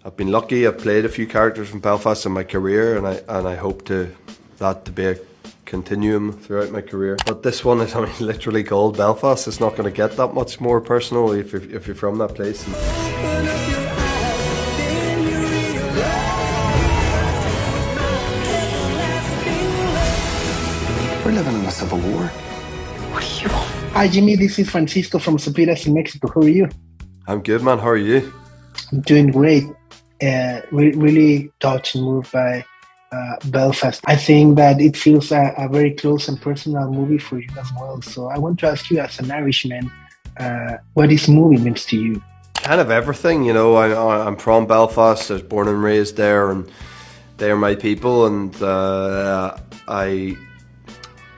I've been lucky. I've played a few characters from Belfast in my career, and I hope that to be a continuum throughout my career. But this one is, I mean, literally called Belfast. It's not going to get that much more personal if you're from that place. We're living in a civil war. What do you want? Hi Jimmy, this is Francisco from Sopitas in Mexico. How are you? I'm good, man. How are you? I'm doing great. Really touched and moved by Belfast. I think that it feels a very close and personal movie for you as well. So I want to ask you, as an Irishman, what this movie means to you? Kind of everything, you know. I'm from Belfast. I was born and raised there, and they're my people. And I'm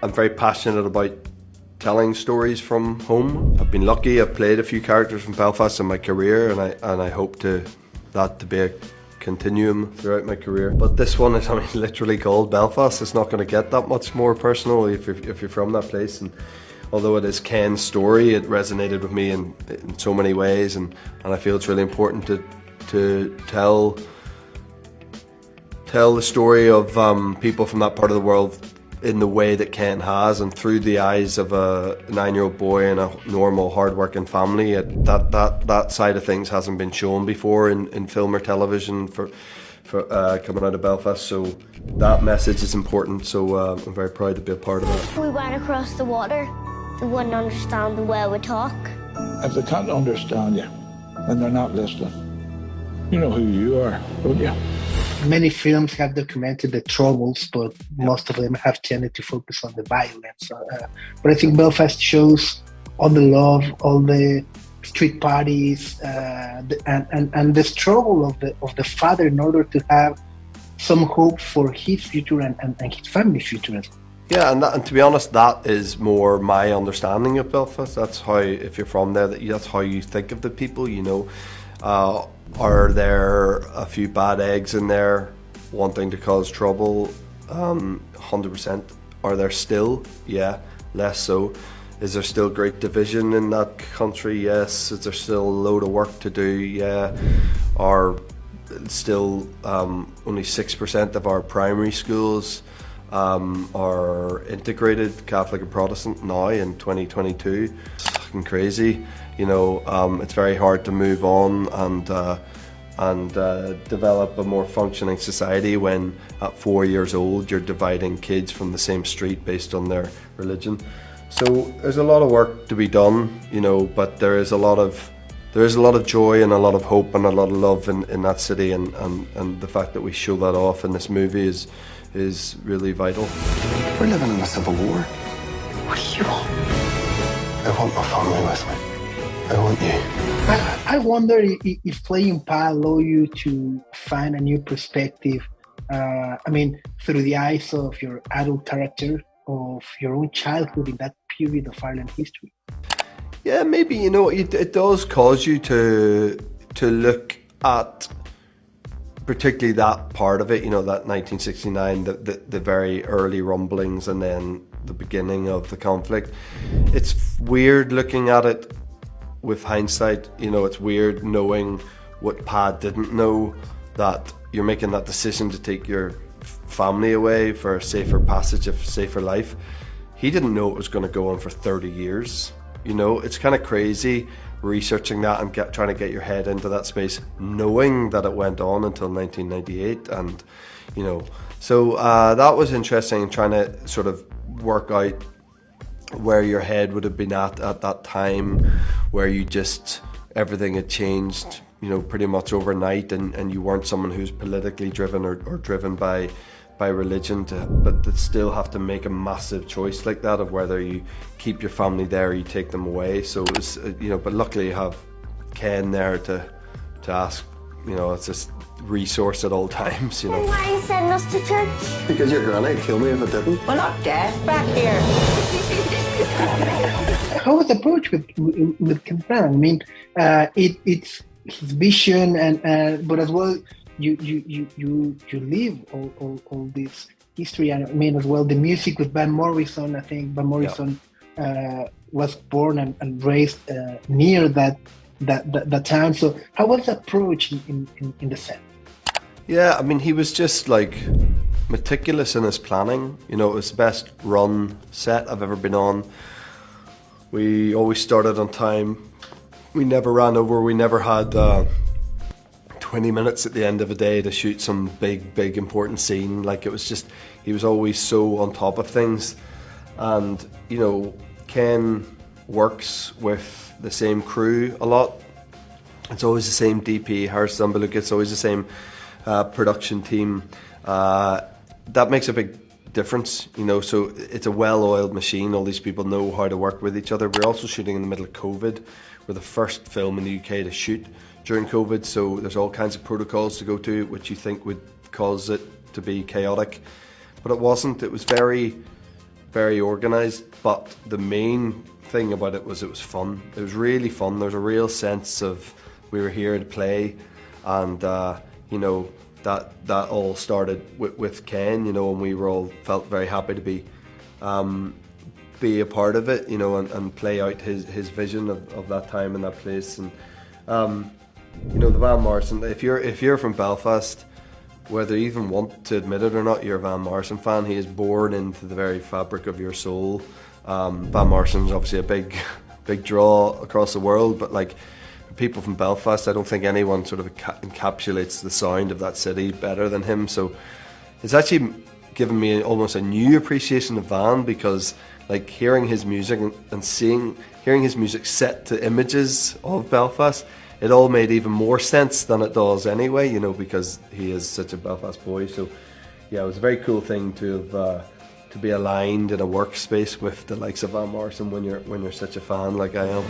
very passionate about telling stories from home. I've been lucky. I've played a few characters from Belfast in my career, and I hope that to be a continuum throughout my career. But this one is, I mean, literally called Belfast. It's not going to get that much more personal if you're from that place. And although it is Ken's story, it resonated with me in so many ways, and I feel it's really important to tell the story of people from that part of the world in the way that Ken has, and through the eyes of a 9-year-old boy in a normal, hard-working family. That side of things hasn't been shown before in film or television for coming out of Belfast. So that message is important. So I'm very proud to be a part of it. We went across the water. They wouldn't understand the way we talk. If they can't understand you, then they're not listening. You know who you are, don't you? Many films have documented the troubles, but most of them have tended to focus on the violence. But I think Belfast shows all the love, all the street parties, and the struggle of the father in order to have some hope for his future and his family's future as well. Yeah, and to be honest, that is more my understanding of Belfast. That's how, if you're from there, that's how you think of the people, you know. Are there a few bad eggs in there wanting to cause trouble? 100%. Are there still? Yeah, less so. Is there still great division in that country? Yes. Is there still a load of work to do? Yeah. Are still only 6% of our primary schools are integrated, Catholic and Protestant, now in 2022. It's fucking crazy. You know, it's very hard to move on and develop a more functioning society when at 4 years old you're dividing kids from the same street based on their religion. So there's a lot of work to be done, you know, but there is a lot of joy and a lot of hope and a lot of love in that city, and the fact that we show that off in this movie is really vital. We're living in a civil war. What do you want? I want my family with me. I want you. I wonder if playing Pa allow you to find a new perspective. I mean, through the eyes of your adult character, of your own childhood in that period of Ireland history. Yeah, maybe, you know, it does cause you to look at particularly that part of it, you know, that 1969, the very early rumblings, and then the beginning of the conflict. It's weird looking at it with hindsight, you know. It's weird knowing what Pa didn't know, that you're making that decision to take your family away for a safer passage, of safer life. He didn't know it was going to go on for 30 years. You know, it's kind of crazy researching that and trying to get your head into that space, knowing that it went on until 1998, and you know, so that was interesting, trying to sort of work out where your head would have been at that time, where you just, everything had changed, you know, pretty much overnight, and you weren't someone who's politically driven or driven by religion, but that still have to make a massive choice like that of whether you keep your family there or you take them away. So it was, you know, but luckily you have Ken there to ask, you know, it's just resource at all times, you know. Why are you sending us to church? Because your granny'd kill me if it didn't. We're not deaf back here. How was the approach with Ken Brown? I mean, it's his vision, and but as well, you live all this history, and I mean as well the music with Van Morrison. I think Van Morrison was born and raised near that that town. So how was the approach in the set? Yeah, I mean, he was just like meticulous in his planning. You know, it was the best run set I've ever been on. We always started on time. We never ran over. We never had 20 minutes at the end of a day to shoot some big important scene. Like, it was just, he was always so on top of things. And, you know, Ken works with the same crew a lot. It's always the same DP, Harris Zambaluka. It's always the same production team. That makes a big difference, you know. So it's a well-oiled machine. All these people know how to work with each other. We're also shooting in the middle of COVID. We're the first film in the UK to shoot during COVID, so there's all kinds of protocols to go to, which you think would cause it to be chaotic, but it wasn't. It was very, very organised. But the main thing about it was fun. It was really fun. There's a real sense of we were here to play, and you know, that all started with Ken, you know, and we were all felt very happy to be a part of it, you know, and play out his vision of that time and that place. And you know, the Van Morrison, if you're from Belfast, whether you even want to admit it or not, you're a Van Morrison fan. He is born into the very fabric of your soul. Van Morrison's obviously a big draw across the world, but like, people from Belfast, I don't think anyone sort of encapsulates the sound of that city better than him. So it's actually given me almost a new appreciation of Van, because like hearing his music and hearing his music set to images of Belfast, it all made even more sense than it does anyway, you know, because he is such a Belfast boy. So yeah, it was a very cool thing to be aligned in a workspace with the likes of Van Morrison when you're such a fan like I am.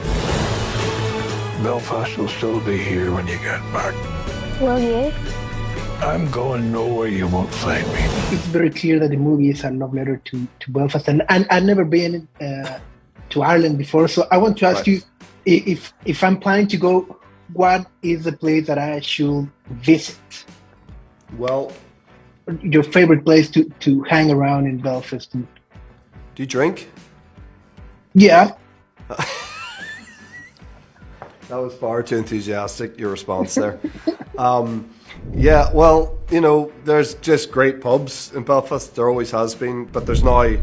Belfast will still be here when you get back. Will you? I'm going nowhere you won't find me. It's very clear that the movie is a love letter to Belfast, and I've never been to Ireland before, so I want to ask you, if I'm planning to go, what is the place that I should visit? Well, your favorite place to hang around in Belfast? Do you drink? Yeah. That was far too enthusiastic, your response there. Yeah, well, you know, there's just great pubs in Belfast. There always has been, but there's now, I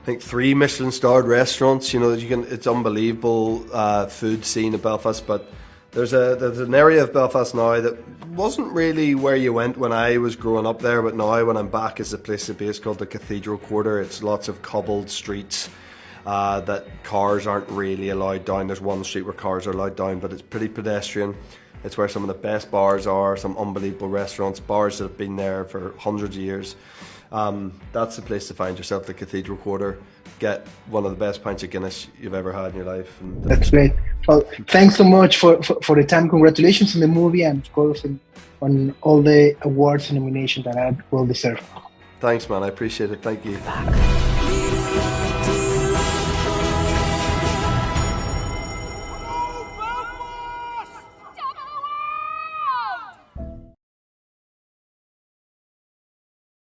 think, 3 Michelin-starred restaurants. You know, it's unbelievable food scene in Belfast. But there's an area of Belfast now that wasn't really where you went when I was growing up there, but now when I'm back, is a place to be. It's called the Cathedral Quarter. It's lots of cobbled streets. That cars aren't really allowed down. There's one street where cars are allowed down, but it's pretty pedestrian. It's where some of the best bars are, some unbelievable restaurants, bars that have been there for hundreds of years. That's the place to find yourself, the Cathedral Quarter. Get one of the best pints of Guinness you've ever had in your life. And, that's great. Well, thanks so much for the time. Congratulations on the movie, and of course on all the awards and nominations that are well deserved. Thanks, man. I appreciate it. Thank you.